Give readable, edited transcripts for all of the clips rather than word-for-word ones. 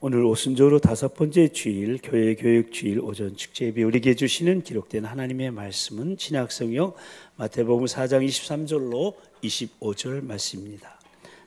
오늘 오순절후 5번째 주일 교회 교육 주일 오전 축제 예배 우리에게 주시는 기록된 하나님의 말씀은 신약성경 마태복음 4장 23절로 25절 말씀입니다.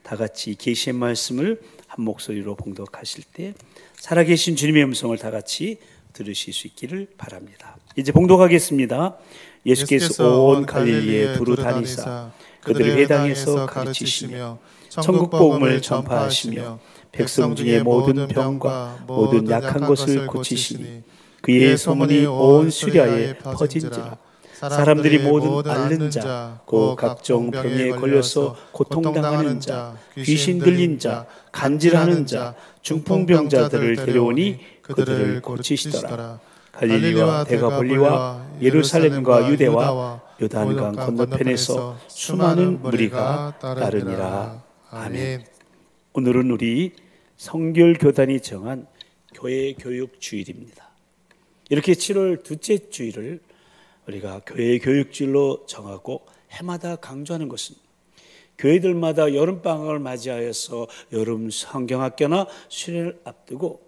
다 같이 계시의 말씀을 한 목소리로 봉독하실 때 살아계신 주님의 음성을 다 같이 들으실 수 있기를 바랍니다. 이제 봉독하겠습니다. 예수께서 온 갈릴리에 두루 다니사 그들을 회당에서 가르치시며 천국 복음을 전파하시며 백성 중에 모든 병과 모든 약한 것을 고치시니 그의 소문이 온 수리아에 퍼진지라. 사람들이 모든 앓는 자, 곧 각종 병에 걸려서 고통당하는 자, 귀신 들린 자, 간질하는 자, 중풍병자들을 데려오니 그들을 고치시더라. 갈릴리와 데가볼리와 예루살렘과 유대와 요단강 건너편에서 수많은 무리가 따르니라. 아멘. 오늘은 우리 성결교단이 정한 교회 교육 주일입니다. 이렇게 7월 둘째 주일을 우리가 교회 교육 주일로 정하고 해마다 강조하는 것은 교회들마다 여름방학을 맞이하여서 여름 성경학교나 수련을 앞두고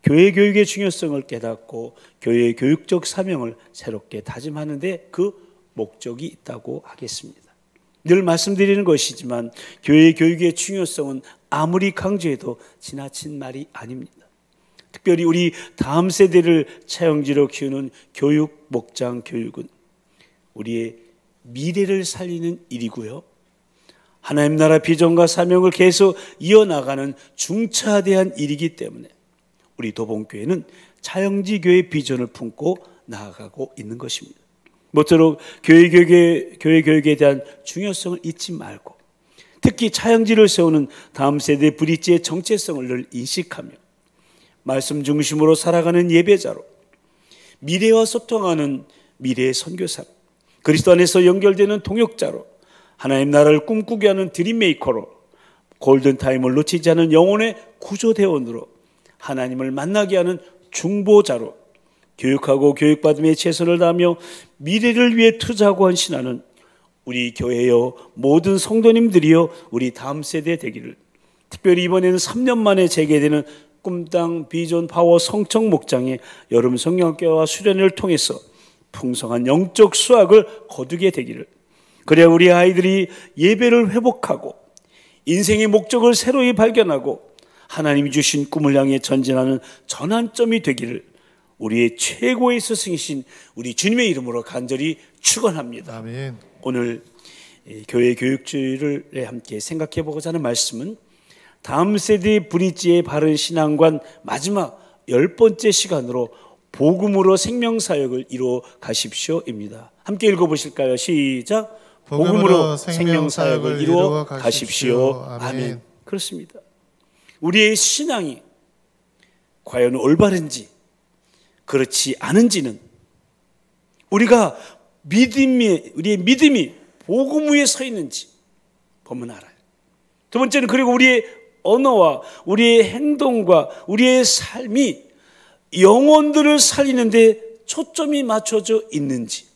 교회 교육의 중요성을 깨닫고 교회 교육적 사명을 새롭게 다짐하는 데 그 목적이 있다고 하겠습니다. 늘 말씀드리는 것이지만 교회 교육의 중요성은 아무리 강조해도 지나친 말이 아닙니다. 특별히 우리 다음 세대를 차영지로 키우는 교육, 목장 교육은 우리의 미래를 살리는 일이고요. 하나님 나라 비전과 사명을 계속 이어나가는 중차대한 일이기 때문에 우리 도봉교회는 차영지 교회 비전을 품고 나아가고 있는 것입니다. 모쪼록 교회 교육에 대한 중요성을 잊지 말고 특히 차영지를 세우는 다음 세대 브릿지의 정체성을 늘 인식하며 말씀 중심으로 살아가는 예배자로 미래와 소통하는 미래의 선교사로 그리스도 안에서 연결되는 동역자로 하나님 나라를 꿈꾸게 하는 드림메이커로 골든타임을 놓치지 않은 영혼의 구조대원으로 하나님을 만나게 하는 중보자로 교육하고 교육받음에 최선을 다하며 미래를 위해 투자하고 헌신하는 우리 교회여 모든 성도님들이여 우리 다음 세대 되기를 특별히 이번에는 3년 만에 재개되는 꿈땅 비전 파워 성청 목장의 여름 성경학교와 수련회를 통해서 풍성한 영적 수확을 거두게 되기를 그래야 우리 아이들이 예배를 회복하고 인생의 목적을 새로이 발견하고 하나님이 주신 꿈을 향해 전진하는 전환점이 되기를 우리의 최고의 스승이신 우리 주님의 이름으로 간절히 축원합니다. 아멘. 오늘 교회 교육주일을 함께 생각해 보고자 하는 말씀은 다음 세대 브릿지의 바른 신앙관 마지막 10번째 시간으로 복음으로 생명사역을 이루어 가십시오입니다. 함께 읽어보실까요? 시작. 복음으로 생명사역을 이루어 가십시오. 아멘. 그렇습니다. 우리의 신앙이 과연 올바른지 그렇지 않은지는 우리가 우리의 믿음이 복음 위에 서 있는지 보면 알아요. 두 번째는 그리고 우리의 언어와 우리의 행동과 우리의 삶이 영혼들을 살리는데 초점이 맞춰져 있는지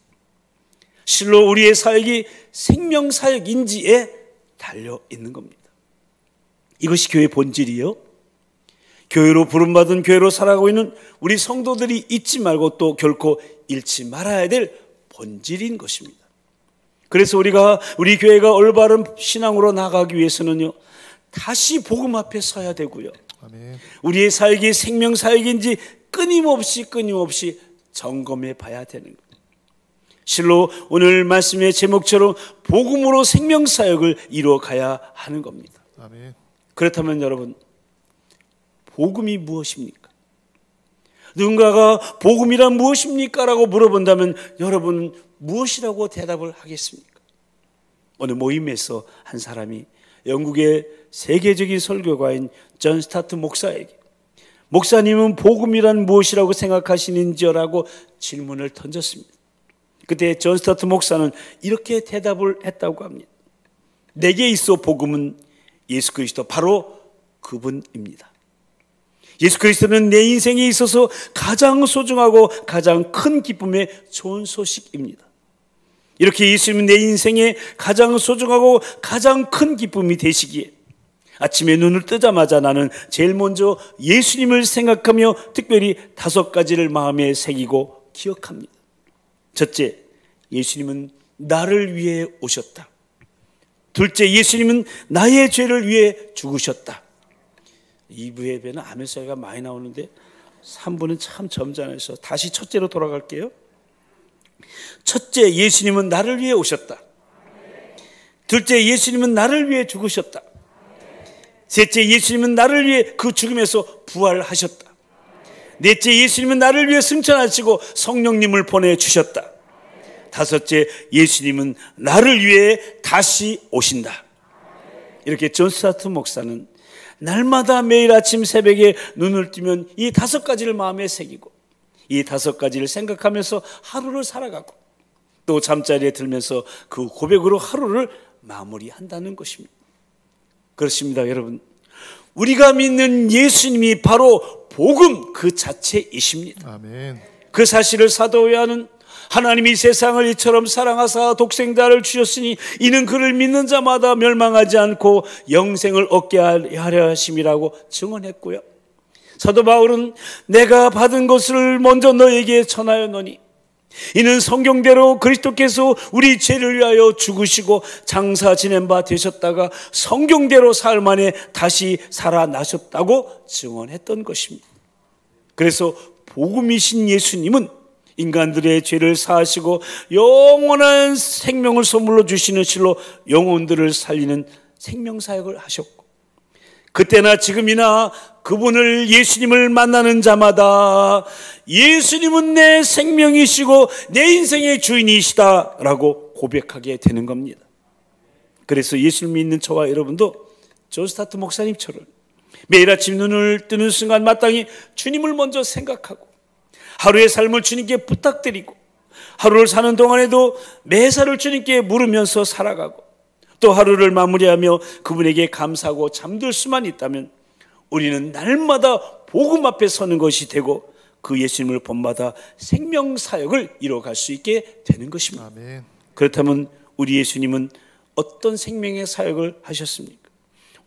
실로 우리의 사역이 생명사역인지에 달려 있는 겁니다. 이것이 교회의 본질이요. 교회로 부름받은 교회로 살아가고 있는 우리 성도들이 잊지 말고 또 결코 잃지 말아야 될 본질인 것입니다. 그래서 우리 교회가 올바른 신앙으로 나가기 위해서는요 다시 복음 앞에 서야 되고요. 아멘. 우리의 사역이 생명사역인지 끊임없이 점검해 봐야 되는 겁니다. 실로 오늘 말씀의 제목처럼 복음으로 생명사역을 이루어가야 하는 겁니다. 아멘. 그렇다면 여러분 복음이 무엇입니까? 누군가가 복음이란 무엇입니까? 라고 물어본다면 여러분은 무엇이라고 대답을 하겠습니까? 오늘 모임에서 한 사람이 영국의 세계적인 설교가인 존 스타트 목사에게 목사님은 복음이란 무엇이라고 생각하시는지요? 라고 질문을 던졌습니다. 그때 존 스타트 목사는 이렇게 대답을 했다고 합니다. 내게 있어 복음은 예수 그리스도 바로 그분입니다. 예수 그리스도는 내 인생에 있어서 가장 소중하고 가장 큰 기쁨의 좋은 소식입니다. 이렇게 예수님은 내 인생에 가장 소중하고 가장 큰 기쁨이 되시기에 아침에 눈을 뜨자마자 나는 제일 먼저 예수님을 생각하며 특별히 5가지를 마음에 새기고 기억합니다. 첫째, 예수님은 나를 위해 오셨다. 둘째, 예수님은 나의 죄를 위해 죽으셨다. 2부 예배는 아멘 소리가 많이 나오는데 3부는 참 점잖아서 다시 첫째로 돌아갈게요. 첫째, 예수님은 나를 위해 오셨다. 둘째, 예수님은 나를 위해 죽으셨다. 셋째, 예수님은 나를 위해 그 죽음에서 부활하셨다. 넷째, 예수님은 나를 위해 승천하시고 성령님을 보내주셨다. 다섯째, 예수님은 나를 위해 다시 오신다. 이렇게 존 스타트 목사는 날마다 매일 아침 새벽에 눈을 뜨면 이 5가지를 마음에 새기고 이 5가지를 생각하면서 하루를 살아가고 또 잠자리에 들면서 그 고백으로 하루를 마무리한다는 것입니다. 그렇습니다, 여러분. 우리가 믿는 예수님이 바로 복음 그 자체이십니다. 아멘. 그 사실을 사도 요한은 하나님이 세상을 이처럼 사랑하사 독생자를 주셨으니 이는 그를 믿는 자마다 멸망하지 않고 영생을 얻게 하려 하심이라고 증언했고요. 사도 바울은 내가 받은 것을 먼저 너에게 전하였노니 이는 성경대로 그리스도께서 우리 죄를 위하여 죽으시고 장사 지낸 바 되셨다가 성경대로 사흘 만에 다시 살아나셨다고 증언했던 것입니다. 그래서 복음이신 예수님은 인간들의 죄를 사하시고 영원한 생명을 선물로 주시는 실로 영혼들을 살리는 생명사역을 하셨고 그때나 지금이나 그분을 예수님을 만나는 자마다 예수님은 내 생명이시고 내 인생의 주인이시다 라고 고백하게 되는 겁니다. 그래서 예수를 믿는 저와 여러분도 존 스타트 목사님처럼 매일 아침 눈을 뜨는 순간 마땅히 주님을 먼저 생각하고 하루의 삶을 주님께 부탁드리고 하루를 사는 동안에도 매사를 주님께 물으면서 살아가고 또 하루를 마무리하며 그분에게 감사하고 잠들 수만 있다면 우리는 날마다 복음 앞에 서는 것이 되고 그 예수님을 본받아 생명사역을 이뤄갈 수 있게 되는 것입니다. 아멘. 그렇다면 우리 예수님은 어떤 생명의 사역을 하셨습니까?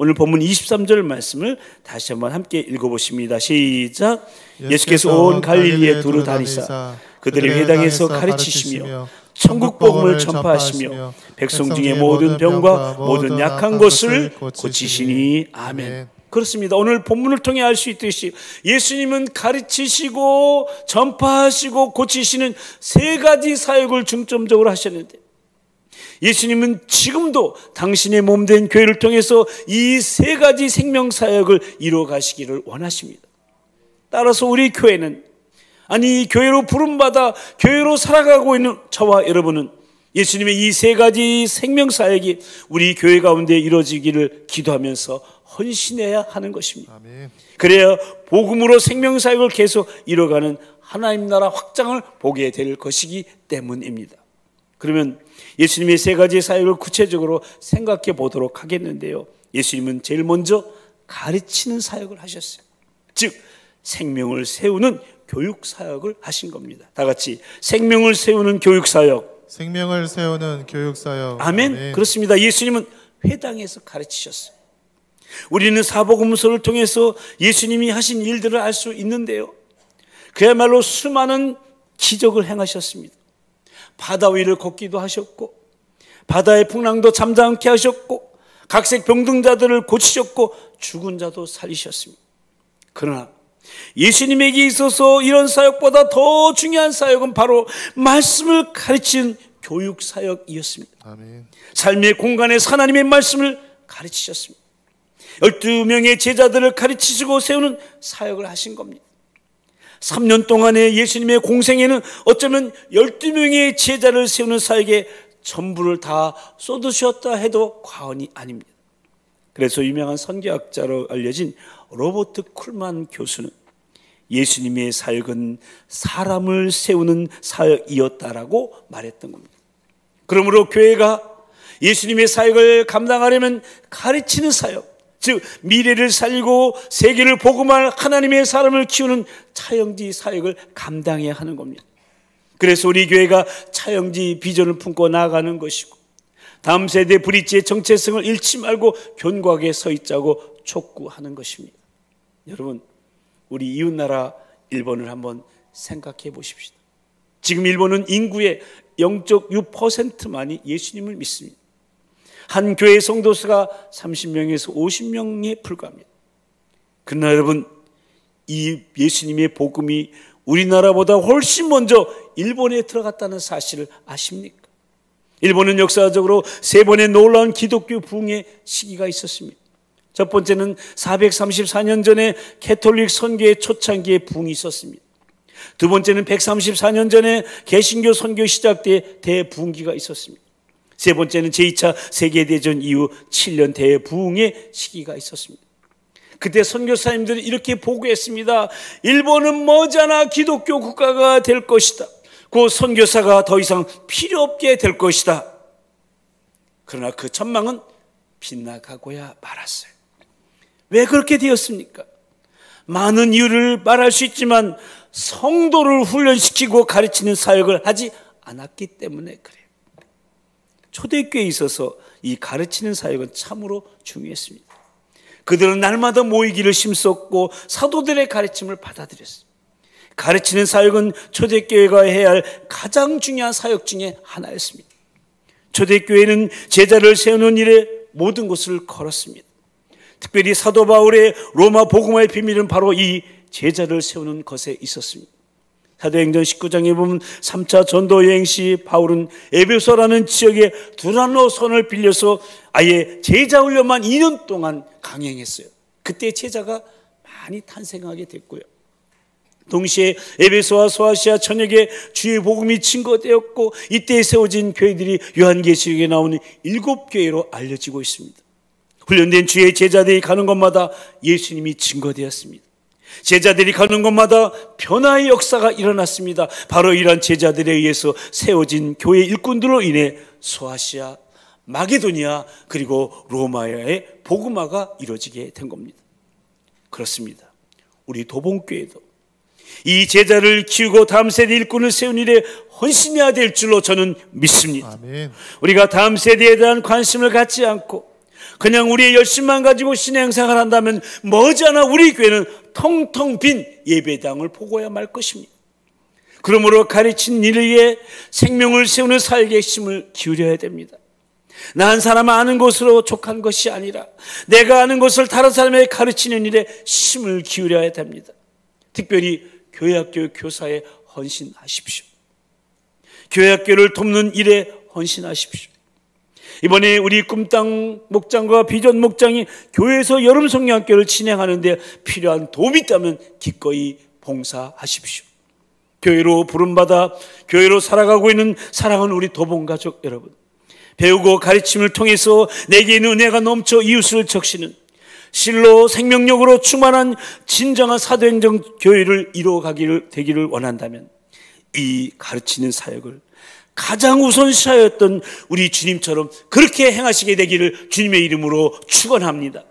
오늘 본문 23절 말씀을 다시 한번 함께 읽어보십니다. 시작. 예수께서 온 갈릴리에 두루 다니사 그들의 회당에서 가르치시며 천국 복음을 전파하시며 백성 중에 모든 병과 모든 약한 것을 고치시니 아멘. 그렇습니다. 오늘 본문을 통해 알 수 있듯이 예수님은 가르치시고 전파하시고 고치시는 3가지 사역을 중점적으로 하셨는데 예수님은 지금도 당신의 몸된 교회를 통해서 이 3가지 생명사역을 이루어가시기를 원하십니다. 따라서 우리 교회는 아니 교회로 부름받아 교회로 살아가고 있는 저와 여러분은 예수님의 이 3가지 생명사역이 우리 교회 가운데 이루어지기를 기도하면서 헌신해야 하는 것입니다. 아멘. 그래야 복음으로 생명사역을 계속 이뤄가는 하나님 나라 확장을 보게 될 것이기 때문입니다. 그러면 예수님의 3가지 사역을 구체적으로 생각해 보도록 하겠는데요. 예수님은 제일 먼저 가르치는 사역을 하셨어요. 즉 생명을 세우는 교육 사역을 하신 겁니다. 다 같이 생명을 세우는 교육 사역. 생명을 세우는 교육 사역. 아멘. 아멘. 그렇습니다. 예수님은 회당에서 가르치셨어요. 우리는 사복음서를 통해서 예수님이 하신 일들을 알 수 있는데요. 그야말로 수많은 기적을 행하셨습니다. 바다 위를 걷기도 하셨고 바다의 풍랑도 잠잠케 하셨고 각색 병등자들을 고치셨고 죽은 자도 살리셨습니다. 그러나 예수님에게 있어서 이런 사역보다 더 중요한 사역은 바로 말씀을 가르치는 교육 사역이었습니다. 아멘. 삶의 공간에서 하나님의 말씀을 가르치셨습니다. 12명의 제자들을 가르치시고 세우는 사역을 하신 겁니다. 3년 동안의 예수님의 공생에는 어쩌면 12명의 제자를 세우는 사역에 전부를 다 쏟으셨다 해도 과언이 아닙니다. 그래서 유명한 선교학자로 알려진 로버트 쿨만 교수는 예수님의 사역은 사람을 세우는 사역이었다라고 말했던 겁니다. 그러므로 교회가 예수님의 사역을 감당하려면 가르치는 사역, 즉 미래를 살리고 세계를 복음할 하나님의 사람을 키우는 차영지 사역을 감당해야 하는 겁니다. 그래서 우리 교회가 차영지 비전을 품고 나아가는 것이고 다음 세대 브릿지의 정체성을 잃지 말고 견고하게 서 있자고 촉구하는 것입니다. 여러분, 우리 이웃나라 일본을 한번 생각해 보십시다. 지금 일본은 인구의 0.6%만이 예수님을 믿습니다. 한 교회 성도수가 30명에서 50명에 불과합니다. 그러나 여러분, 이 예수님의 복음이 우리나라보다 훨씬 먼저 일본에 들어갔다는 사실을 아십니까? 일본은 역사적으로 세 번의 놀라운 기독교 부흥의 시기가 있었습니다. 첫 번째는 434년 전에 캐톨릭 선교의 초창기에 부흥이 있었습니다. 두 번째는 134년 전에 개신교 선교 시작 때 대부흥기가 있었습니다. 세 번째는 제2차 세계대전 이후 7년 대부흥의 시기가 있었습니다. 그때 선교사님들이 이렇게 보고했습니다. 일본은 머지않아 기독교 국가가 될 것이다. 그 선교사가 더 이상 필요 없게 될 것이다. 그러나 그 전망은 빗나가고야 말았어요. 왜 그렇게 되었습니까? 많은 이유를 말할 수 있지만 성도를 훈련시키고 가르치는 사역을 하지 않았기 때문에 그래요. 초대교회에 있어서 이 가르치는 사역은 참으로 중요했습니다. 그들은 날마다 모이기를 힘썼고 사도들의 가르침을 받아들였어요. 가르치는 사역은 초대교회가 해야 할 가장 중요한 사역 중에 하나였습니다. 초대교회는 제자를 세우는 일에 모든 것을 걸었습니다. 특별히 사도 바울의 로마 복음화의 비밀은 바로 이 제자를 세우는 것에 있었습니다. 사도행전 19장에 보면 3차 전도 여행 시 바울은 에베소라는 지역에 두란노 선을 빌려서 아예 제자 훈련만 2년 동안 강행했어요. 그때 제자가 많이 탄생하게 됐고요. 동시에 에베소와 소아시아 전역에 주의 복음이 증거되었고 이때 세워진 교회들이 요한계시록에 나오는 7교회로 알려지고 있습니다. 훈련된 주의 제자들이 가는 곳마다 예수님이 증거되었습니다. 제자들이 가는 곳마다 변화의 역사가 일어났습니다. 바로 이러한 제자들에 의해서 세워진 교회 일꾼들로 인해 소아시아, 마게도니아 그리고 로마의 복음화가 이루어지게 된 겁니다. 그렇습니다. 우리 도봉교회도 이 제자를 키우고 다음 세대 일꾼을 세운 일에 헌신해야 될 줄로 저는 믿습니다. 아멘. 우리가 다음 세대에 대한 관심을 갖지 않고 그냥 우리의 열심만 가지고 신앙생활을 한다면 머지않아 우리 교회는 텅텅 빈 예배당을 보고야 말 것입니다. 그러므로 가르친 일을 위해 생명을 세우는 사역에 핵심을 기울여야 됩니다. 나 한 사람 아는 것으로 족한 것이 아니라 내가 아는 것을 다른 사람에게 가르치는 일에 힘을 기울여야 됩니다. 특별히 교회학교 교사에 헌신하십시오. 교회학교를 돕는 일에 헌신하십시오. 이번에 우리 꿈땅 목장과 비전 목장이 교회에서 여름 성령학교를 진행하는데 필요한 도움이 있다면 기꺼이 봉사하십시오. 교회로 부름받아 교회로 살아가고 있는 사랑하는 우리 도봉가족 여러분, 배우고 가르침을 통해서 내게 있는 은혜가 넘쳐 이웃을 적시는 실로 생명력으로 충만한 진정한 사도행정 교회를 이루어가기를 되기를 원한다면 이 가르치는 사역을 가장 우선시하였던 우리 주님처럼 그렇게 행하시게 되기를 주님의 이름으로 축원합니다.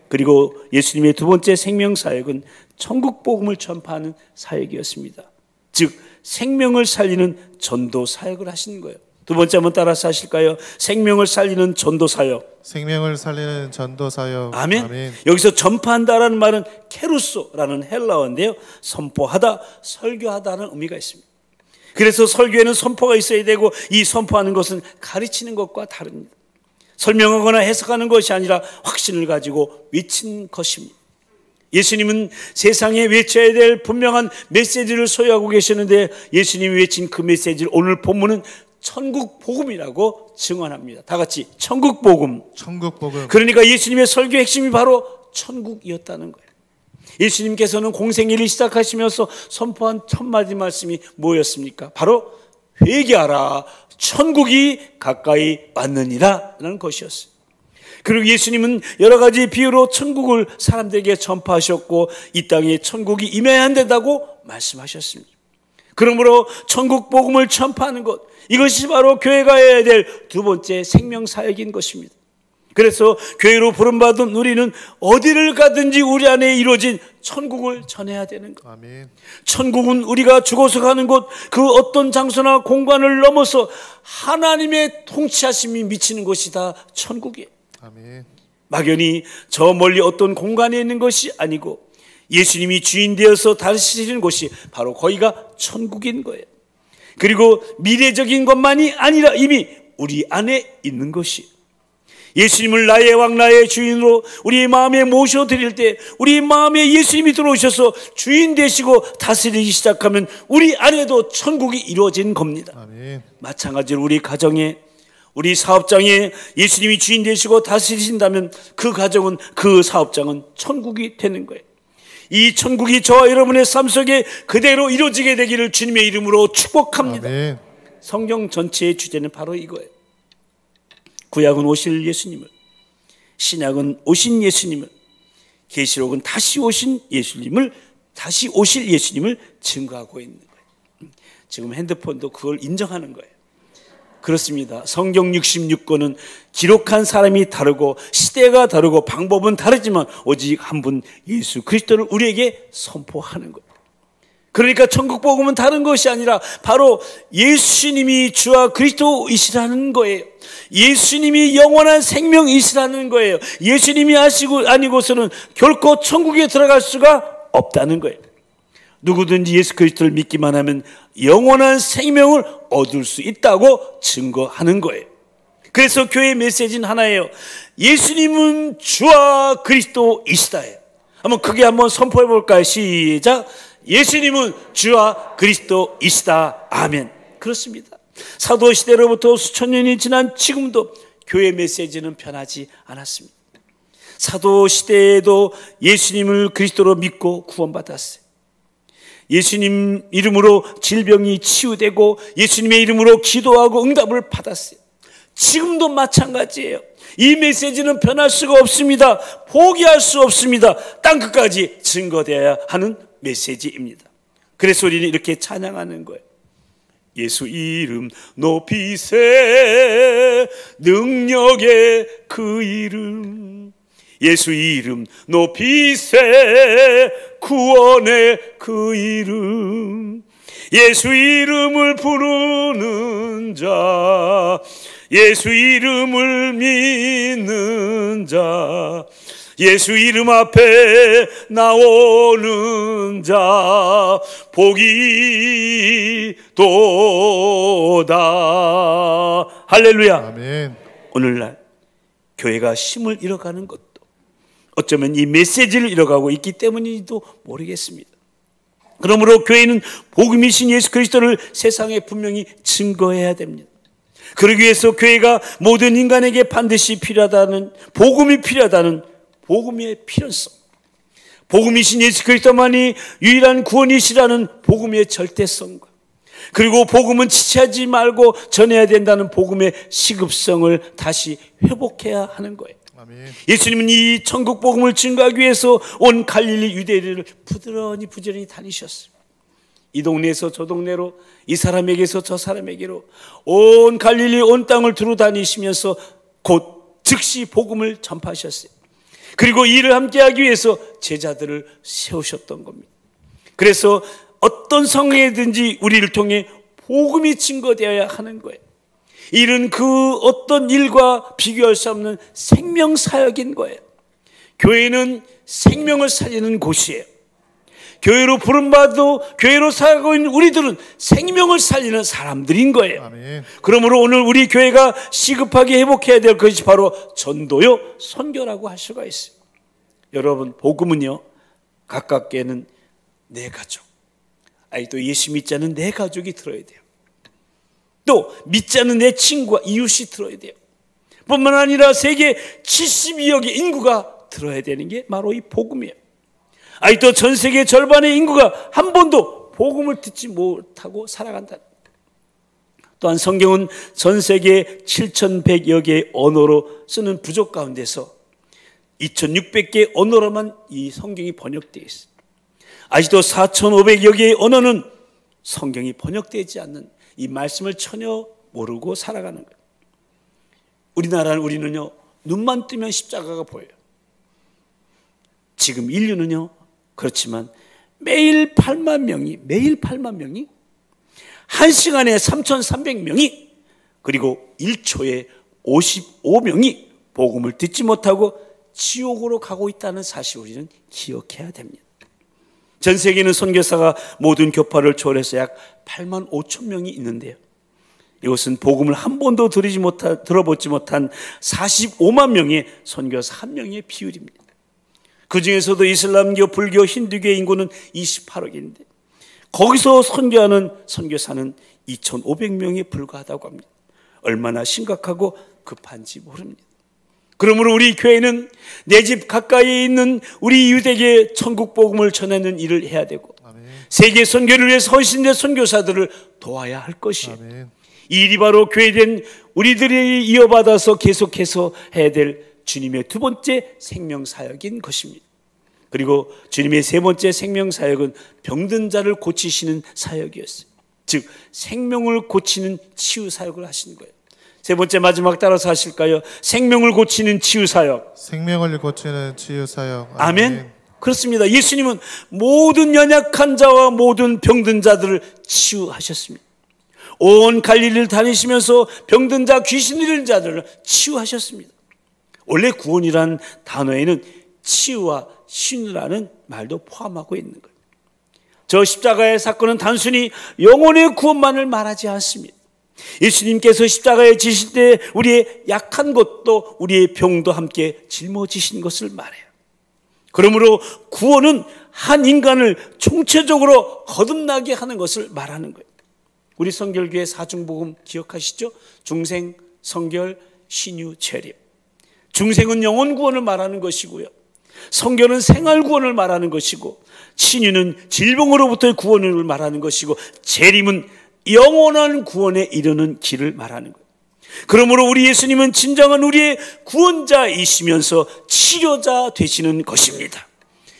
그리고 예수님의 두 번째 생명 사역은 천국 복음을 전파하는 사역이었습니다. 즉 생명을 살리는 전도 사역을 하시는 거예요. 두 번째 한번 따라서 하실까요? 생명을 살리는 전도 사역. 생명을 살리는 전도 사역. 아멘. 아멘. 여기서 전파한다라는 말은 케루소라는 헬라어인데요, 선포하다, 설교하다는 의미가 있습니다. 그래서 설교에는 선포가 있어야 되고 이 선포하는 것은 가르치는 것과 다릅니다. 설명하거나 해석하는 것이 아니라 확신을 가지고 외치는 것입니다. 예수님은 세상에 외쳐야 될 분명한 메시지를 소유하고 계시는데 예수님이 외친 그 메시지를 오늘 본문은 천국 복음이라고 증언합니다. 다 같이 천국 복음. 천국 복음. 그러니까 예수님의 설교의 핵심이 바로 천국이었다는 거예요. 예수님께서는 공생애를 시작하시면서 선포한 첫 마디 말씀이 뭐였습니까? 바로 회개하라, 천국이 가까이 왔느니라 라는 것이었어요. 그리고 예수님은 여러 가지 비유로 천국을 사람들에게 전파하셨고 이 땅에 천국이 임해야 한다고 말씀하셨습니다. 그러므로 천국 복음을 전파하는 것, 이것이 바로 교회가 해야 될 두 번째 생명 사역인 것입니다. 그래서 교회로 부름받은 우리는 어디를 가든지 우리 안에 이루어진 천국을 전해야 되는 것. 아멘. 천국은 우리가 죽어서 가는 곳, 그 어떤 장소나 공간을 넘어서 하나님의 통치하심이 미치는 곳이 다 천국이에요. 아멘. 막연히 저 멀리 어떤 공간에 있는 것이 아니고 예수님이 주인 되어서 다스리는 곳이 바로 거기가 천국인 거예요. 그리고 미래적인 것만이 아니라 이미 우리 안에 있는 것이, 예수님을 나의 왕 나의 주인으로 우리 마음에 모셔드릴 때 우리 마음에 예수님이 들어오셔서 주인 되시고 다스리기 시작하면 우리 안에도 천국이 이루어진 겁니다. 아멘. 마찬가지로 우리 가정에, 우리 사업장에 예수님이 주인 되시고 다스리신다면 그 가정은, 그 사업장은 천국이 되는 거예요. 이 천국이 저와 여러분의 삶 속에 그대로 이루어지게 되기를 주님의 이름으로 축복합니다. 아멘. 성경 전체의 주제는 바로 이거예요. 구약은 오실 예수님을, 신약은 오신 예수님을, 계시록은 다시 오신 예수님을, 다시 오실 예수님을 증거하고 있는 거예요. 지금 핸드폰도 그걸 인정하는 거예요. 그렇습니다. 성경 66권은 기록한 사람이 다르고 시대가 다르고 방법은 다르지만 오직 한 분 예수 그리스도를 우리에게 선포하는 거예요. 그러니까 천국 복음은 다른 것이 아니라 바로 예수님이 주와 그리스도이시라는 거예요. 예수님이 영원한 생명이시라는 거예요. 예수님이 아니고서는 결코 천국에 들어갈 수가 없다는 거예요. 누구든지 예수 그리스도를 믿기만 하면 영원한 생명을 얻을 수 있다고 증거하는 거예요. 그래서 교회의 메시지는 하나예요. 예수님은 주와 그리스도이시다예요. 한번 선포해 볼까요? 시작. 예수님은 주와 그리스도이시다. 아멘. 그렇습니다. 사도시대로부터 수천 년이 지난 지금도 교회 메시지는 변하지 않았습니다. 사도시대에도 예수님을 그리스도로 믿고 구원받았어요. 예수님 이름으로 질병이 치유되고 예수님의 이름으로 기도하고 응답을 받았어요. 지금도 마찬가지예요. 이 메시지는 변할 수가 없습니다. 포기할 수 없습니다. 땅끝까지 증거되어야 하는 메시지입니다. 그래서 우리는 이렇게 찬양하는 거예요. 예수 이름 높이세, 능력의 그 이름. 예수 이름 높이세, 구원의 그 이름. 예수 이름을 부르는 자, 예수 이름을 믿는 자, 예수 이름 앞에 나오는 자 복이 도다. 할렐루야. 아멘. 오늘날 교회가 힘을 잃어가는 것도 어쩌면 이 메시지를 잃어가고 있기 때문인지도 모르겠습니다. 그러므로 교회는 복음이신 예수 그리스도를 세상에 분명히 증거해야 됩니다. 그러기 위해서 교회가 모든 인간에게 반드시 필요하다는, 복음이 필요하다는 복음의 필요성, 복음이신 예수 그리스도만이 유일한 구원이시라는 복음의 절대성과, 그리고 복음은 지체하지 말고 전해야 된다는 복음의 시급성을 다시 회복해야 하는 거예요. 아멘. 예수님은 이 천국 복음을 증거하기 위해서 온 갈릴리 유대를 부지런히 다니셨어요. 이 동네에서 저 동네로, 이 사람에게서 저 사람에게로 온 갈릴리 온 땅을 두루 다니시면서 곧 즉시 복음을 전파하셨어요. 그리고 이 일을 함께하기 위해서 제자들을 세우셨던 겁니다. 그래서 어떤 성회든지 우리를 통해 복음이 증거되어야 하는 거예요. 이 일은 그 어떤 일과 비교할 수 없는 생명사역인 거예요. 교회는 생명을 살리는 곳이에요. 교회로 부름받고 교회로 살고 있는 우리들은 생명을 살리는 사람들인 거예요. 아멘. 그러므로 오늘 우리 교회가 시급하게 회복해야 될 것이 바로 전도요, 선교라고 할 수가 있어요. 여러분, 복음은요, 가깝게는 내 가족, 또 예수 믿지 않는 내 가족이 들어야 돼요. 또 믿지 않는 내 친구와 이웃이 들어야 돼요. 뿐만 아니라 세계 72억의 인구가 들어야 되는 게 바로 이 복음이에요. 또 전 세계 절반의 인구가 한 번도 복음을 듣지 못하고 살아간다. 또한 성경은 전 세계 7,100여 개의 언어로 쓰는 부족 가운데서 2,600개의 언어로만 이 성경이 번역되어 있습니다. 아직도 4,500여 개의 언어는 성경이 번역되지 않는 이 말씀을 전혀 모르고 살아가는 거예요. 우리는요, 눈만 뜨면 십자가가 보여요. 지금 인류는요, 그렇지만 매일 8만 명이 1시간에 3,300명이 그리고 1초에 55명이 복음을 듣지 못하고 지옥으로 가고 있다는 사실을 우리는 기억해야 됩니다. 전 세계는 선교사가 모든 교파를 초월해서 약 8만 5천 명이 있는데요, 이것은 복음을 한 번도 들어보지 못한 45만 명의 선교사 한 명의 비율입니다. 그 중에서도 이슬람교, 불교, 힌두교의 인구는 28억인데 거기서 선교하는 선교사는 2,500명에 불과하다고 합니다. 얼마나 심각하고 급한지 모릅니다. 그러므로 우리 교회는 내 집 가까이에 있는 우리 이웃에게 천국 복음을 전하는 일을 해야 되고, 아멘. 세계 선교를 위해서 헌신된 선교사들을 도와야 할 것이에요. 아멘. 이 일이 바로 교회된 우리들이 이어받아서 계속해서 해야 될 주님의 두 번째 생명사역인 것입니다. 그리고 주님의 세 번째 생명사역은 병든 자를 고치시는 사역이었어요. 즉 생명을 고치는 치유사역을 하시는 거예요. 세 번째 마지막 따라서 하실까요? 생명을 고치는 치유사역. 생명을 고치는 치유사역. 아멘. 아멘. 그렇습니다. 예수님은 모든 연약한 자와 모든 병든 자들을 치유하셨습니다. 온 갈릴리를 다니시면서 병든 자, 귀신 들린 자들을 치유하셨습니다. 원래 구원이란 단어에는 치유와 신유라는 말도 포함하고 있는 거예요. 저 십자가의 사건은 단순히 영혼의 구원만을 말하지 않습니다. 예수님께서 십자가에 지실 때 우리의 약한 것도 우리의 병도 함께 짊어지신 것을 말해요. 그러므로 구원은 한 인간을 총체적으로 거듭나게 하는 것을 말하는 거예요. 우리 성결교회 사중복음 기억하시죠? 중생, 성결, 신유, 재림. 중생은 영혼 구원을 말하는 것이고요, 성결은 생활 구원을 말하는 것이고, 신유는 질병으로부터의 구원을 말하는 것이고, 재림은 영원한 구원에 이르는 길을 말하는 거예요. 그러므로 우리 예수님은 진정한 우리의 구원자이시면서 치료자 되시는 것입니다.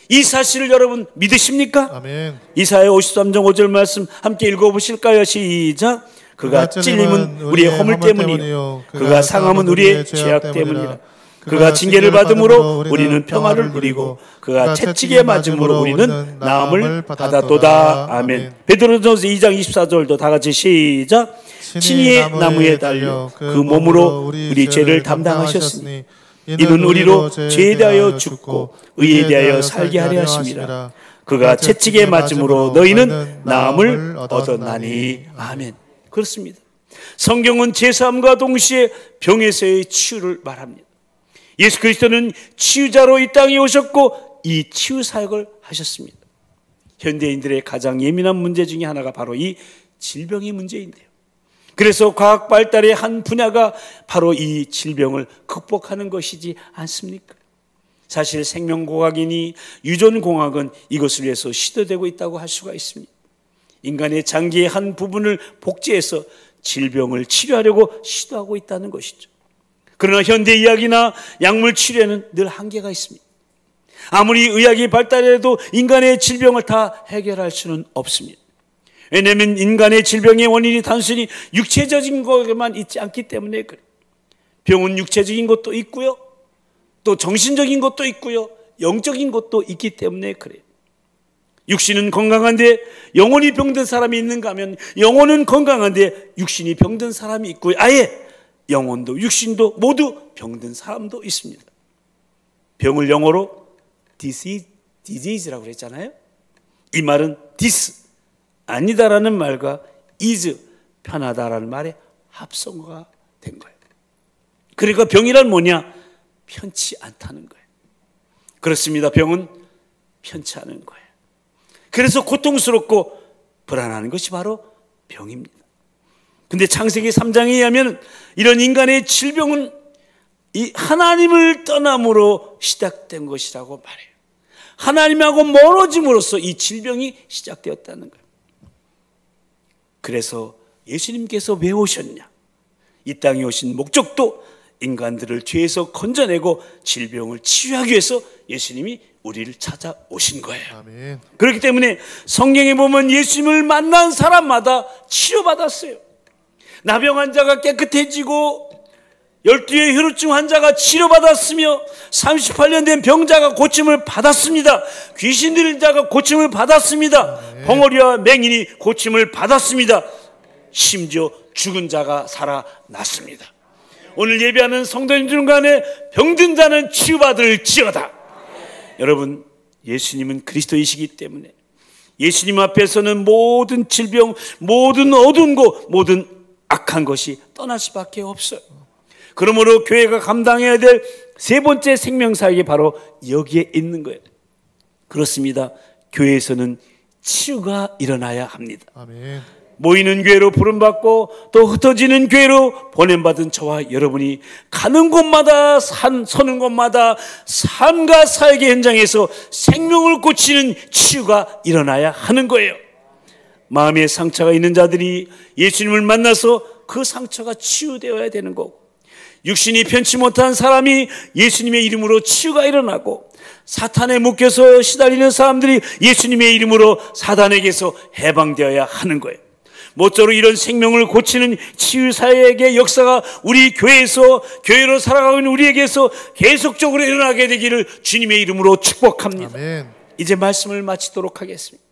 이 사실을 여러분 믿으십니까? 아멘. 이사야 53장 5절 말씀 함께 읽어보실까요? 시작. 그가 찔림은 우리의 허물 때문이요, 그가 상함은 우리의 죄악 때문이라. 그가 징계를 받음으로 우리는 평화를 누리고 그가 채찍에 맞음으로 우리는 나음을 받았도다. 아멘. 베드로전서 2장 24절도 다 같이 시작. 친히 나무에 달려 그 몸으로 우리 죄를 담당하셨으니 이는 우리로 죄에 대하여 죽고 의에 대하여 살게 하려 하심이라. 그가 채찍에 맞음으로 너희는 나음을 얻었나니. 아멘. 그렇습니다. 성경은 제사함과 동시에 병에서의 치유를 말합니다. 예수 그리스도는 치유자로 이 땅에 오셨고 이 치유 사역을 하셨습니다. 현대인들의 가장 예민한 문제 중에 하나가 바로 이 질병의 문제인데요, 그래서 과학 발달의 한 분야가 바로 이 질병을 극복하는 것이지 않습니까? 사실 생명공학이니 유전공학은 이것을 위해서 시도되고 있다고 할 수가 있습니다. 인간의 장기의 한 부분을 복제해서 질병을 치료하려고 시도하고 있다는 것이죠. 그러나 현대의학이나 약물 치료에는 늘 한계가 있습니다. 아무리 의학이 발달해도 인간의 질병을 다 해결할 수는 없습니다. 왜냐하면 인간의 질병의 원인이 단순히 육체적인 것에만 있지 않기 때문에 그래요. 병은 육체적인 것도 있고요, 또 정신적인 것도 있고요, 영적인 것도 있기 때문에 그래요. 육신은 건강한데 영혼이 병든 사람이 있는가 하면 영혼은 건강한데 육신이 병든 사람이 있고요, 아예 영혼도 육신도 모두 병든 사람도 있습니다. 병을 영어로 disease라고 그랬잖아요. 이 말은 this, 아니다라는 말과 is, 편하다라는 말의 합성어가 된 거예요. 그러니까 병이란 뭐냐? 편치 않다는 거예요. 그렇습니다. 병은 편치 않은 거예요. 그래서 고통스럽고 불안한 것이 바로 병입니다. 근데 창세기 3장에 의하면 이런 인간의 질병은 이 하나님을 떠남으로 시작된 것이라고 말해요. 하나님하고 멀어짐으로써 이 질병이 시작되었다는 거예요. 그래서 예수님께서 왜 오셨냐? 이 땅에 오신 목적도 인간들을 죄에서 건져내고 질병을 치유하기 위해서 예수님이 우리를 찾아오신 거예요. 아멘. 그렇기 때문에 성경에 보면 예수님을 만난 사람마다 치료받았어요. 나병 환자가 깨끗해지고 12의 혈우증 환자가 치료받았으며 38년 된 병자가 고침을 받았습니다. 귀신 들린 자가 고침을 받았습니다. 벙어리와 맹인이 고침을 받았습니다. 심지어 죽은 자가 살아났습니다. 오늘 예배하는 성도님들 간에 병든 자는 치유받을지어다. 여러분, 예수님은 그리스도이시기 때문에 예수님 앞에서는 모든 질병, 모든 어두운 것, 모든 악한 것이 떠날 수밖에 없어요. 그러므로 교회가 감당해야 될 세 번째 생명사역이 바로 여기에 있는 거예요. 그렇습니다. 교회에서는 치유가 일어나야 합니다. 아멘. 모이는 교회로 부름받고 또 흩어지는 교회로 보냄받은 저와 여러분이 가는 곳마다 서는 곳마다 삶과 사역의 현장에서 생명을 고치는 치유가 일어나야 하는 거예요. 마음에 상처가 있는 자들이 예수님을 만나서 그 상처가 치유되어야 되는 거고, 육신이 편치 못한 사람이 예수님의 이름으로 치유가 일어나고, 사탄에 묶여서 시달리는 사람들이 예수님의 이름으로 사단에게서 해방되어야 하는 거예요. 모쪼록 이런 생명을 고치는 치유사역의 역사가 우리 교회에서, 교회로 살아가고 있는 우리에게서 계속적으로 일어나게 되기를 주님의 이름으로 축복합니다. 아멘. 이제 말씀을 마치도록 하겠습니다.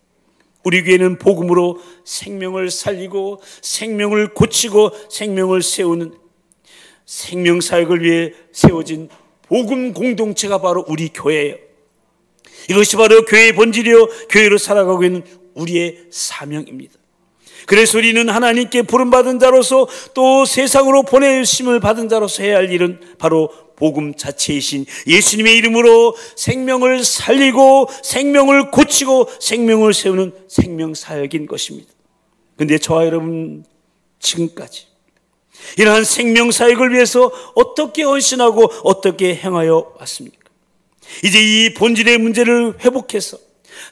우리 교회는 복음으로 생명을 살리고 생명을 고치고 생명을 세우는 생명사역을 위해 세워진 복음 공동체가 바로 우리 교회예요. 이것이 바로 교회의 본질이요, 교회로 살아가고 있는 우리의 사명입니다. 그래서 우리는 하나님께 부름받은 자로서 또 세상으로 보내심을 받은 자로서 해야 할 일은 바로 복음 자체이신 예수님의 이름으로 생명을 살리고 생명을 고치고 생명을 세우는 생명사역인 것입니다. 그런데 저와 여러분, 지금까지 이러한 생명사역을 위해서 어떻게 헌신하고 어떻게 행하여 왔습니까? 이제 이 본질의 문제를 회복해서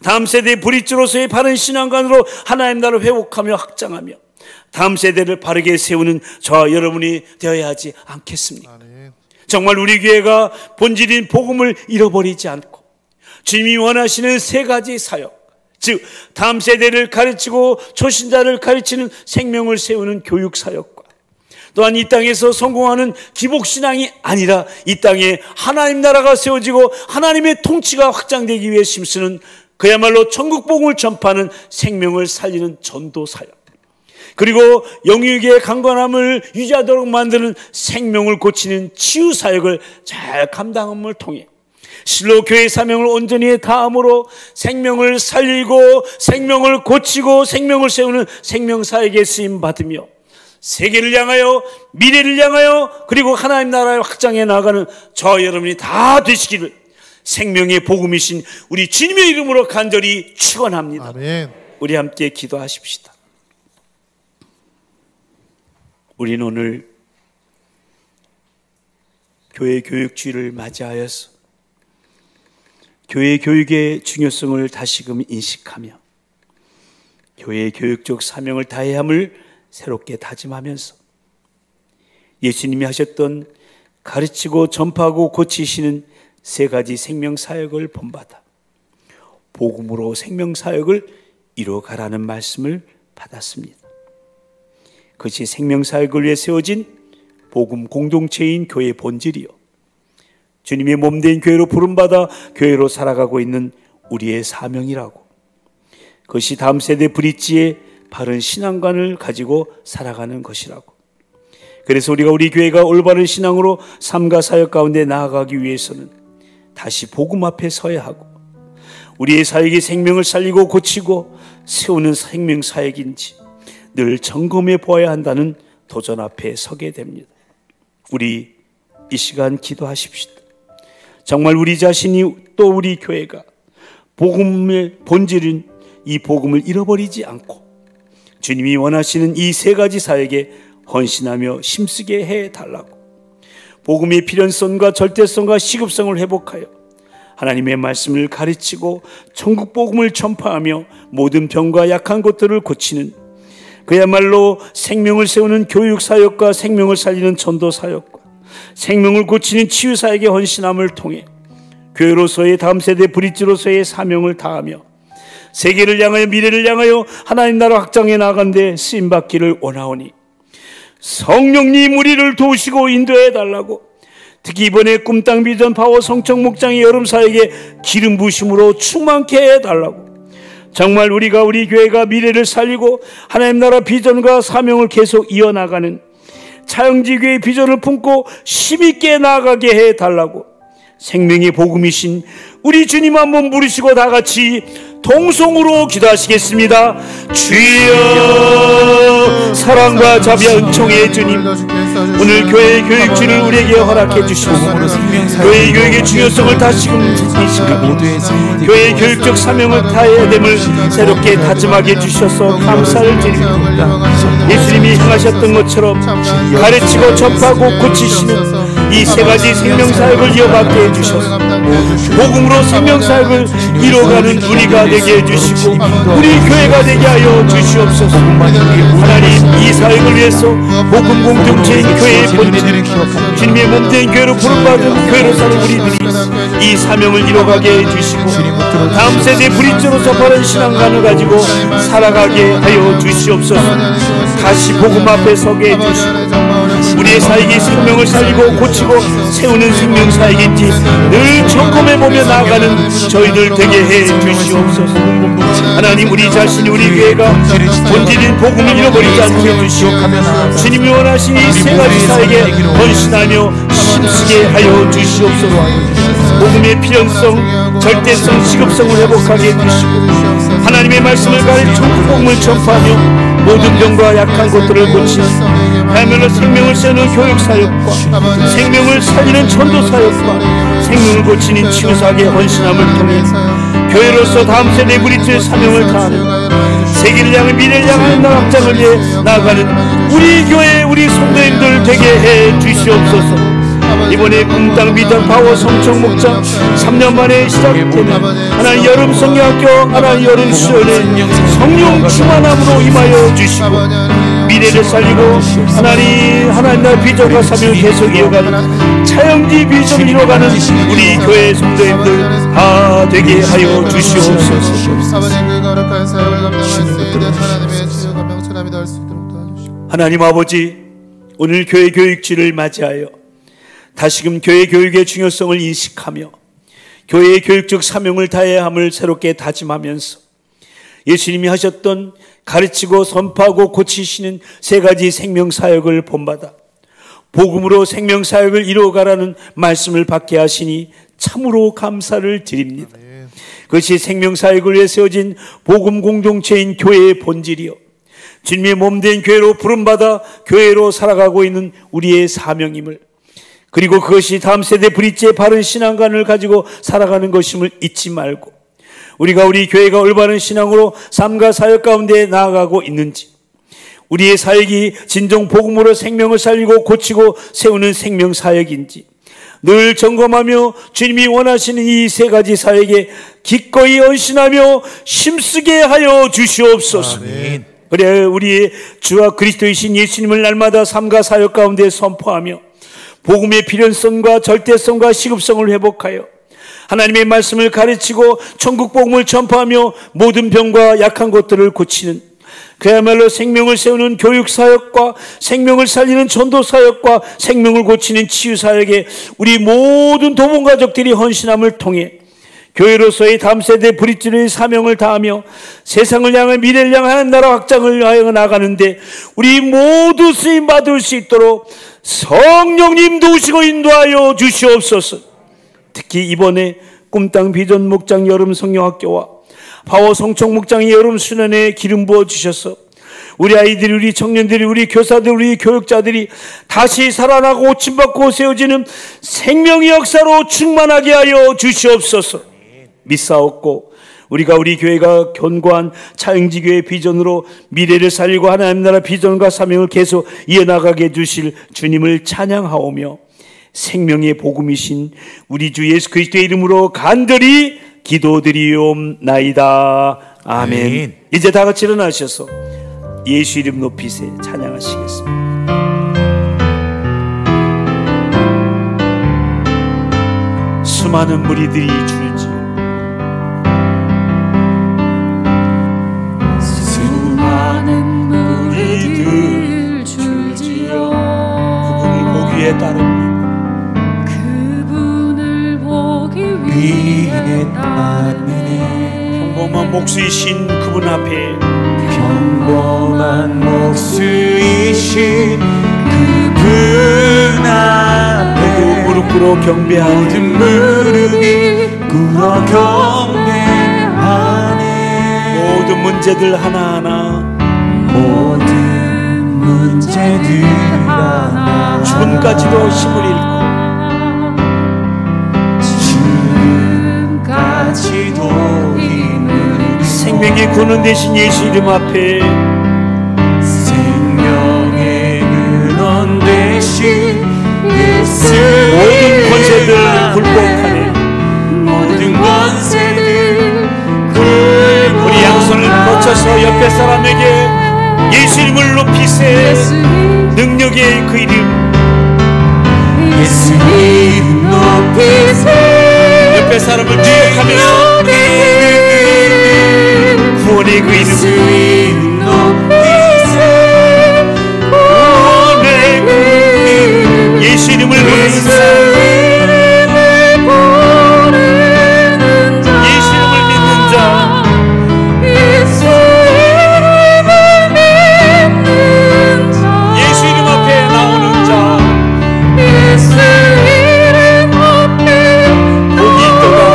다음 세대의 브릿지로서의 바른 신앙관으로 하나님 나라를 회복하며 확장하며 다음 세대를 바르게 세우는 저와 여러분이 되어야 하지 않겠습니까? 아멘. 정말 우리 교회가 본질인 복음을 잃어버리지 않고 주님이 원하시는 세 가지 사역, 즉 다음 세대를 가르치고 초신자를 가르치는 생명을 세우는 교육 사역과 또한 이 땅에서 성공하는 기복신앙이 아니라 이 땅에 하나님 나라가 세워지고 하나님의 통치가 확장되기 위해 힘쓰는 그야말로 천국 복음을 전파하는 생명을 살리는 전도 사역, 그리고 영육의 강건함을 유지하도록 만드는 생명을 고치는 치유 사역을 잘 감당함을 통해 실로 교회의 사명을 온전히 다함으로 생명을 살리고 생명을 고치고 생명을 세우는 생명사역에 쓰임받으며 세계를 향하여 미래를 향하여 그리고 하나님 나라의 확장해 나가는 저와 여러분이 다 되시기를 생명의 복음이신 우리 주님의 이름으로 간절히 축원합니다. 아멘. 우리 함께 기도하십시다. 우리는 오늘 교회 교육주의를 맞이하여서 교회 교육의 중요성을 다시금 인식하며 교회의 교육적 사명을 다해야 함을 새롭게 다짐하면서 예수님이 하셨던 가르치고 전파하고 고치시는 세 가지 생명사역을 본받아 복음으로 생명사역을 이루어가라는 말씀을 받았습니다. 그것이 생명사역을 위해 세워진 복음 공동체인 교회의 본질이요, 주님의 몸된 교회로 부름받아 교회로 살아가고 있는 우리의 사명이라고, 그것이 다음 세대 브릿지의 바른 신앙관을 가지고 살아가는 것이라고. 그래서 우리 교회가 올바른 신앙으로 삶과 사역 가운데 나아가기 위해서는 다시 복음 앞에 서야 하고 우리의 사역이 생명을 살리고 고치고 세우는 생명 사역인지 늘 점검해 보아야 한다는 도전 앞에 서게 됩니다. 우리 이 시간 기도하십시다. 정말 우리 자신이 또 우리 교회가 복음의 본질인 이 복음을 잃어버리지 않고 주님이 원하시는 이 세 가지 사역에 헌신하며 힘쓰게 해달라고, 복음의 필연성과 절대성과 시급성을 회복하여 하나님의 말씀을 가르치고 천국 복음을 전파하며 모든 병과 약한 것들을 고치는 그야말로 생명을 세우는 교육 사역과 생명을 살리는 전도 사역과 생명을 고치는 치유 사역의 헌신함을 통해 교회로서의 다음 세대 브릿지로서의 사명을 다하며 세계를 향하여 미래를 향하여 하나님 나라 확장해 나가는 데 쓰임받기를 원하오니 성령님 우리를 도우시고 인도해 달라고, 특히 이번에 꿈땅 비전 파워 성청 목장의 여름 사역에 기름 부심으로 충만케 해 달라고, 정말 우리가 우리 교회가 미래를 살리고 하나님 나라 비전과 사명을 계속 이어나가는 차영지교회의 비전을 품고 힘있게 나아가게 해 달라고, 생명의 복음이신 우리 주님 한번 부르시고 다 같이 동성으로 기도하시겠습니다. 주여, 사랑과 자비와 은총의 주님, 오늘 교회의 교육지를 우리에게 허락해 주시고 교회의 교육의 중요성을 다시금 인식하고 교회의 교육적 사명을 다해야 됨을 새롭게 다짐하게 해주셔서 감사를 드립니다. 예수님이 행하셨던 것처럼 가르치고 전파하고 고치시는 이 세 가지 생명사역을 이어받게 해주셔서 복음으로 생명사역을 이뤄가는 우리가 되게 해주시고 우리 교회가 되게 하여 주시옵소서. 하나님, 이 사역을 위해서 복음 공동체인 교회의 본질, 주님의 몸된 교회로 부름받은 교회로 사는 우리들이 이 사명을 이뤄가게 해주시고 다음 세대 브릿지로서 바른 신앙관을 가지고 살아가게 하여 주시옵소서. 다시 복음 앞에 서게 해주시고 우리의 사역이 생명을 살리고 고치고 세우는 생명사역인지 늘 점검해보며 나아가는 저희들 되게 해주시옵소서. 하나님, 우리 자신이 우리 교회가 본질인 복음을 잃어버리지 않게 해주시옵소서. 주님이 원하신 이 세 가지 사역에 헌신하며 힘쓰게 하여 주시옵소서. 복음의 필연성, 절대성, 시급성을 회복하게 해주시고 하나님의 말씀을 가르쳐 복음을 전파하며 모든 병과 약한 것들을 고치시고 그야말로 생명을 세우는 교육사역과 생명을 살리는 전도사역과 생명을 고치는 치유사역의 헌신함을 통해 교회로서 다음 세대 브릿지의 사명을 다하는 세계를 향한 미래를 향하는 나락장을 위해 나아가는 우리 교회 우리 성도님들 되게 해 주시옵소서. 이번에 꿈땅 비전 파워 성청 목장 3년 만에 시작되는 하나님 여름 성령학교, 하나님 여름 수련회 성령 충만함으로 임하여 주시고 미래를 살리고 하나님 나라 비전과 사명을 계속 이어가는 차영지 비전을 이뤄가는 우리 교회 성도님들 다 되게 하여 주시옵소서. 하나님 아버지, 오늘 교회 교육지를 맞이하여 다시금 교회 교육의 중요성을 인식하며 교회의 교육적 사명을 다해야 함을 새롭게 다짐하면서 예수님이 하셨던 가르치고 선포하고 고치시는 세 가지 생명사역을 본받아 복음으로 생명사역을 이루어가라는 말씀을 받게 하시니 참으로 감사를 드립니다. 그것이 생명사역을 위해 세워진 복음 공동체인 교회의 본질이요 주님의 몸된 교회로 부름받아 교회로 살아가고 있는 우리의 사명임을, 그리고 그것이 다음 세대 브릿지의 바른 신앙관을 가지고 살아가는 것임을 잊지 말고 우리가 우리 교회가 올바른 신앙으로 삶과 사역 가운데 나아가고 있는지, 우리의 사역이 진정 복음으로 생명을 살리고 고치고 세우는 생명 사역인지 늘 점검하며 주님이 원하시는 이 세 가지 사역에 기꺼이 헌신하며 힘쓰게 하여 주시옵소서. 아멘. 그래 우리의 주와 그리스도이신 예수님을 날마다 삶과 사역 가운데 선포하며 복음의 필연성과 절대성과 시급성을 회복하여 하나님의 말씀을 가르치고 천국 복음을 전파하며 모든 병과 약한 것들을 고치는 그야말로 생명을 세우는 교육사역과 생명을 살리는 전도사역과 생명을 고치는 치유사역에 우리 모든 도문가족들이 헌신함을 통해 교회로서의 다음 세대 브릿지의 사명을 다하며 세상을 향한 미래를 향한 나라 확장을 하여 나가는데 우리 모두 쓰임받을 수 있도록 성령님 도우시고 인도하여 주시옵소서. 특히 이번에 꿈땅 비전 목장 여름 성령학교와 파워 성청 목장의 여름 수련회에 기름 부어 주셔서 우리 아이들이, 우리 청년들이, 우리 교사들, 우리 교육자들이 다시 살아나고 고침받고 세워지는 생명의 역사로 충만하게 하여 주시옵소서. 믿사옵고 우리가 우리 교회가 견고한 차영지교회 비전으로 미래를 살리고 하나님 나라 비전과 사명을 계속 이어나가게 해주실 주님을 찬양하오며 생명의 복음이신 우리 주 예수 그리스도의 이름으로 간절히 기도드리옵나이다. 아멘. 이제 다 같이 일어나셔서 예수 이름 높이세 찬양하시겠습니다. 수많은 무리들이 줄지어 수많은 무리들 줄지어 목수이신 그분 앞에 평범한 목수이신 그분 앞에 무릎 꿇어 경배하네. 모든 무릎이 꿇어 경배하네. 모든 문제들 하나하나 모든 문제들 하나 죽음까지도 힘을 잃고 죽음까지도 힘을 생명의 근원 되신 예수 이름 앞에 생명의 근원 되신 예수 모든 권세들 굴복하네. 모든 권세들 우리 양손을 뻗쳐서 옆에 사람에게 예수 이름을 높이세. 능력의 그 이름 예수 이름 높이세. 옆에 사람을 주목하면서 구원의 그 이름 예수 이름을 부르는 자 예수 이름을 믿는 자 예수 이름 앞에 나오는 자 복이 있도다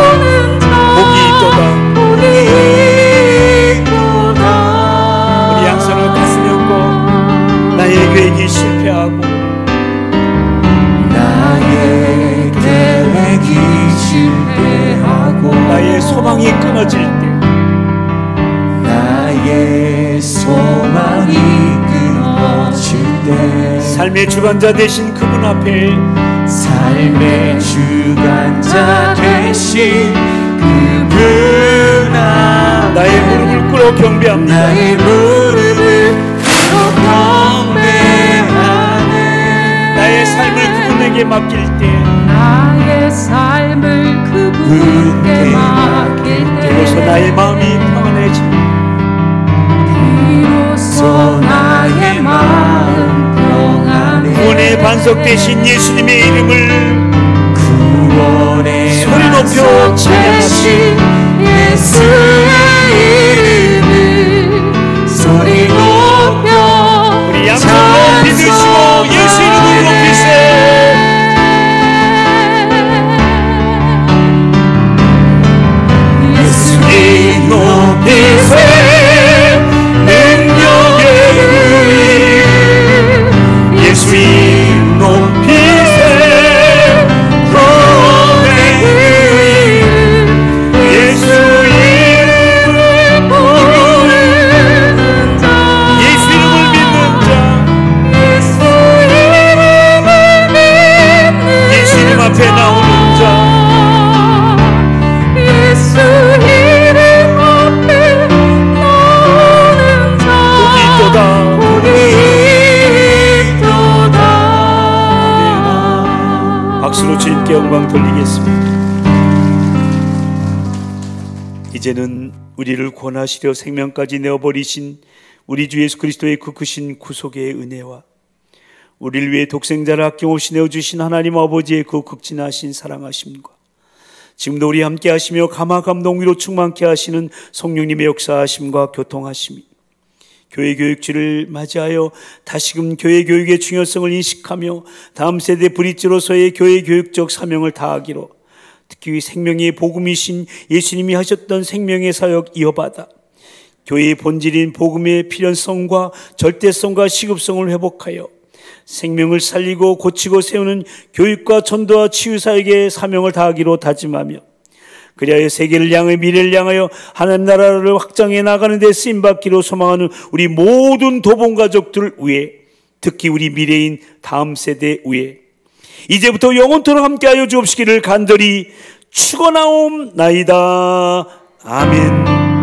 복이 있도다. 우리 양손을 가슴 얹고 나의 계획이 실패하고 나의 소망이 끊어질 때 나의 소망이 끊어질 때 삶의 주관자 되신 그분 앞에 삶의 주관자 되신 그분 앞에 나의 무릎을 꿇어 경배합니다. 나의 무릎을 꿇어 경배하네. 나의 삶을 그분에게 맡길 때 나의 삶을 그분께 맡길 때 비로소 나의 마음이 평안해집니다. 비로소 나의 마음 평안해. 구원의 반석 되신 예수님의 이름을 구원의 소리 높여 찬양하시오. 예수의 이름을 소리 높여 우리 양손 높이 드시고 예수 이름을 높이세. 예수님 높이세. 능력의 예수 이름 높이세. 구원의 예수 이름을 부르는 자 예수 이름을 믿는 자 예수 이름 앞에 나오는 자 박수로 주님께 영광 돌리겠습니다. 이제는 우리를 구원하시려 생명까지 내어버리신 우리 주 예수 그리스도의 그 크신 구속의 은혜와 우리를 위해 독생자를 아낌없이 내어주신 하나님 아버지의 그 극진하신 사랑하심과 지금도 우리 함께 하시며 감화 감동 위로 충만케 하시는 성령님의 역사하심과 교통하심이 교회 교육지를 맞이하여 다시금 교회 교육의 중요성을 인식하며 다음 세대 브릿지로서의 교회 교육적 사명을 다하기로 특히 생명의 복음이신 예수님이 하셨던 생명의 사역 이어받아 교회의 본질인 복음의 필연성과 절대성과 시급성을 회복하여 생명을 살리고 고치고 세우는 교육과 전도와 치유사역의 사명을 다하기로 다짐하며 그리하여 세계를 향하여 미래를 향하여 하나님 나라를 확장해 나가는 데 쓰임받기로 소망하는 우리 모든 도봉가족들을 위해 특히 우리 미래인 다음 세대 위해 이제부터 영원토록 함께하여 주옵시기를 간절히 축원하옵나이다. 아멘.